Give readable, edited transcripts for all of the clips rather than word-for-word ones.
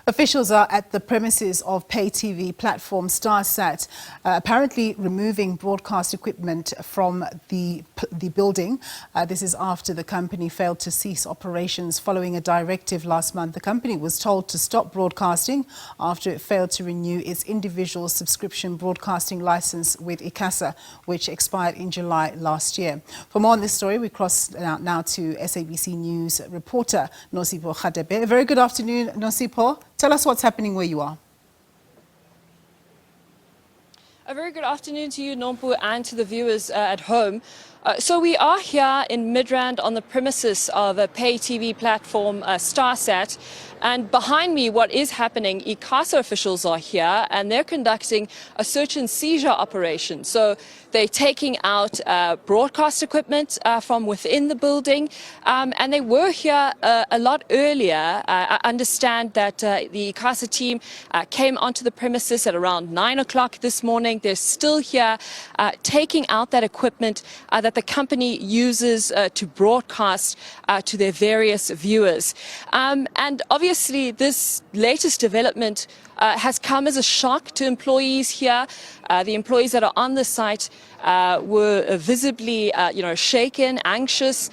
Officials are at the premises of pay TV platform StarSAT, apparently removing broadcast equipment from the building. This is after the company failed to cease operations following a directive last month. The company was told to stop broadcasting after it failed to renew its individual subscription broadcasting license with ICASA, which expired in July last year. For more on this story, we cross now to SABC News Reporter Nosipho Radebe. A very good afternoon, Nosipho. Tell us what's happening where you are. A very good afternoon to you, Nompu, and to the viewers at home. So we are here in Midrand on the premises of a pay TV platform, StarSAT. And behind me, what is happening, ICASA officials are here and they're conducting a search and seizure operation. So they're taking out broadcast equipment from within the building. And they were here a lot earlier. I understand that the ICASA team came onto the premises at around 9 o'clock this morning. They're still here taking out that equipment that the company uses to broadcast to their various viewers. And obviously, this latest development has come as a shock to employees here. The employees that are on the site were visibly, shaken, anxious,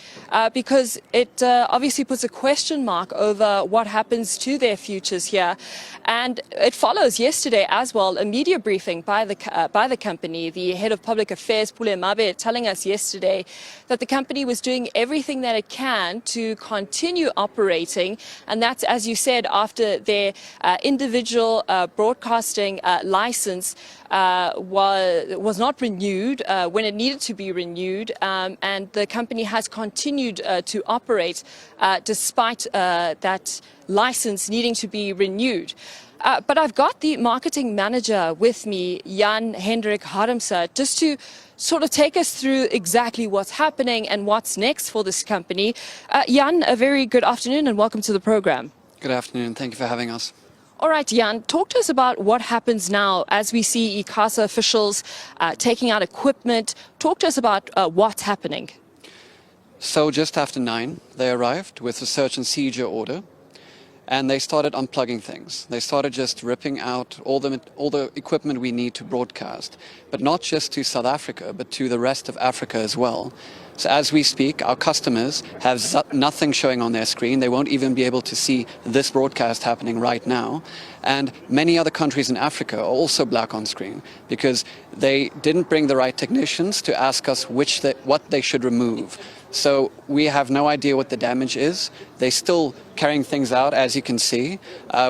because it obviously puts a question mark over what happens to their futures here. And it follows yesterday as well a media briefing by the company. The head of public affairs, Pule Mabe, telling us yesterday that the company was doing everything that it can to continue operating, and that's, as you said, after their individual broadcasting license was not renewed when it needed to be renewed, and the company has continued to operate despite that license needing to be renewed. But I've got the marketing manager with me, Jan Hendrik Harmse, just to sort of take us through exactly what's happening and what's next for this company. Jan, a very good afternoon and welcome to the program. Good afternoon. Thank you for having us. All right, Jan, talk to us about what happens now as we see ICASA officials taking out equipment. Talk to us about what's happening. So just after 9, they arrived with a search and seizure order, and they started unplugging things. They started just ripping out all the equipment we need to broadcast, but not just to South Africa, but to the rest of Africa as well. So as we speak, our customers have nothing showing on their screen. They won't even be able to see this broadcast happening right now. And many other countries in Africa are also black on screen because they didn't bring the right technicians to ask us what they should remove. So we have no idea what the damage is. They're still carrying things out, as you can see.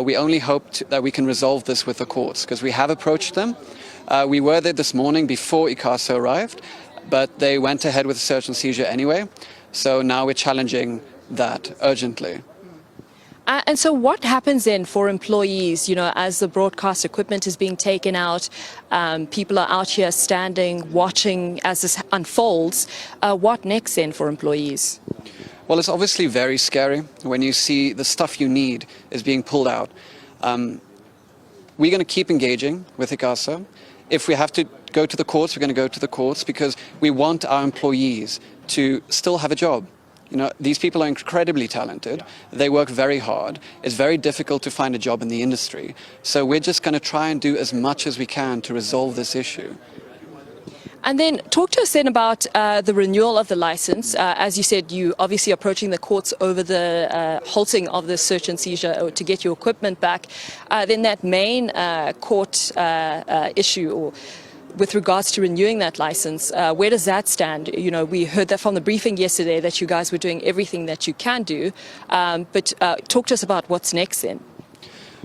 We only hope that we can resolve this with the courts because we have approached them. We were there this morning before ICASA arrived, but they went ahead with the search and seizure anyway. So now we're challenging that urgently. And so what happens then for employees, as the broadcast equipment is being taken out, people are out here standing, watching as this unfolds. What next then for employees? Well, it's obviously very scary when you see the stuff you need is being pulled out. We're going to keep engaging with ICASA. If we have to go to the courts, we're going to go to the courts because we want our employees to still have a job. These people are incredibly talented. They work very hard. It's very difficult to find a job in the industry. So we're just going to try and do as much as we can to resolve this issue. And then talk to us then about the renewal of the license. As you said, you obviously approaching the courts over the halting of the search and seizure to get your equipment back. Then that main court issue, or with regards to renewing that license, where does that stand? We heard that from the briefing yesterday that you guys were doing everything that you can do. But talk to us about what's next then.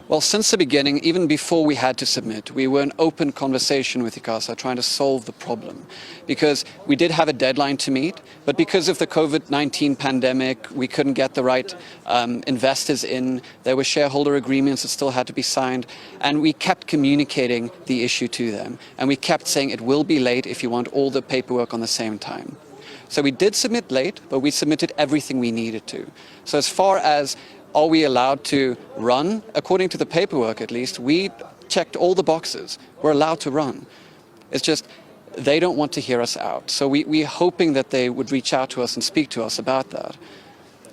Well, since the beginning, even before we had to submit, we were in open conversation with ICASA trying to solve the problem because we did have a deadline to meet, but because of the COVID-19 pandemic, we couldn't get the right investors in. There were shareholder agreements that still had to be signed, and we kept communicating the issue to them, and we kept saying it will be late if you want all the paperwork on the same time. So we did submit late, but we submitted everything we needed to. So as far as are we allowed to run? According to the paperwork, at least, we checked all the boxes. We're allowed to run. It's just they don't want to hear us out. So we're hoping that they would reach out to us and speak to us about that.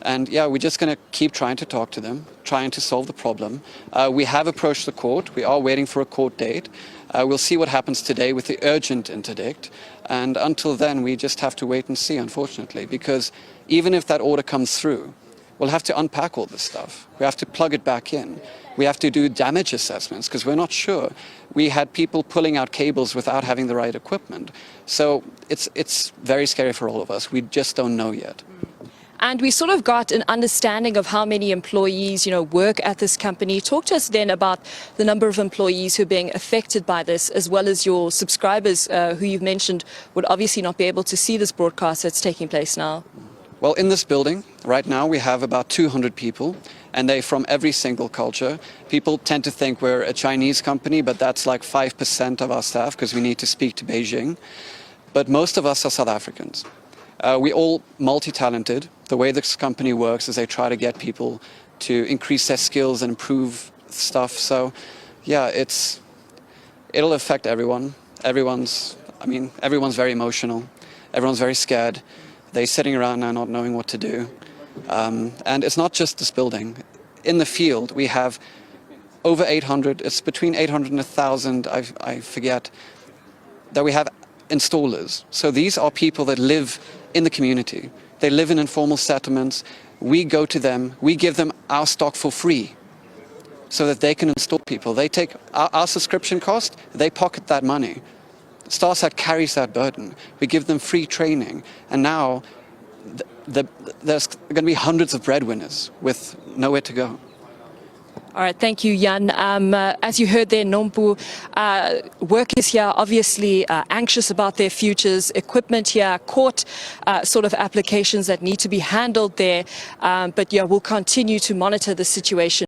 And yeah, we're just going to keep trying to talk to them, trying to solve the problem. We have approached the court. We are waiting for a court date. We'll see what happens today with the urgent interdict. And until then, we just have to wait and see, unfortunately, because even if that order comes through, we'll have to unpack all this stuff. We have to plug it back in. We have to do damage assessments because we're not sure. We had people pulling out cables without having the right equipment. So it's very scary for all of us. We just don't know yet. And we sort of got an understanding of how many employees, work at this company. Talk to us then about the number of employees who are being affected by this, as well as your subscribers who you've mentioned would obviously not be able to see this broadcast that's taking place now. Well, in this building, right now, we have about 200 people, and they're from every single culture. People tend to think we're a Chinese company, but that's like 5% of our staff because we need to speak to Beijing. But most of us are South Africans. We're all multi-talented. The way this company works is they try to get people to increase their skills and improve stuff. So, yeah, it'll affect everyone. Everyone's very emotional. Everyone's very scared. They're sitting around now not knowing what to do. And it's not just this building. In the field, we have over 800, it's between 800 and 1,000, I forget, that we have installers. So these are people that live in the community. They live in informal settlements. We go to them, we give them our stock for free so that they can install people. They take our subscription cost, they pocket that money. StarSAT carries that burden. We give them free training. And now there's going to be hundreds of breadwinners with nowhere to go. All right, thank you, Jan. As you heard there, Nompu, workers here obviously anxious about their futures, equipment here, court sort of applications that need to be handled there. But yeah, we'll continue to monitor the situation.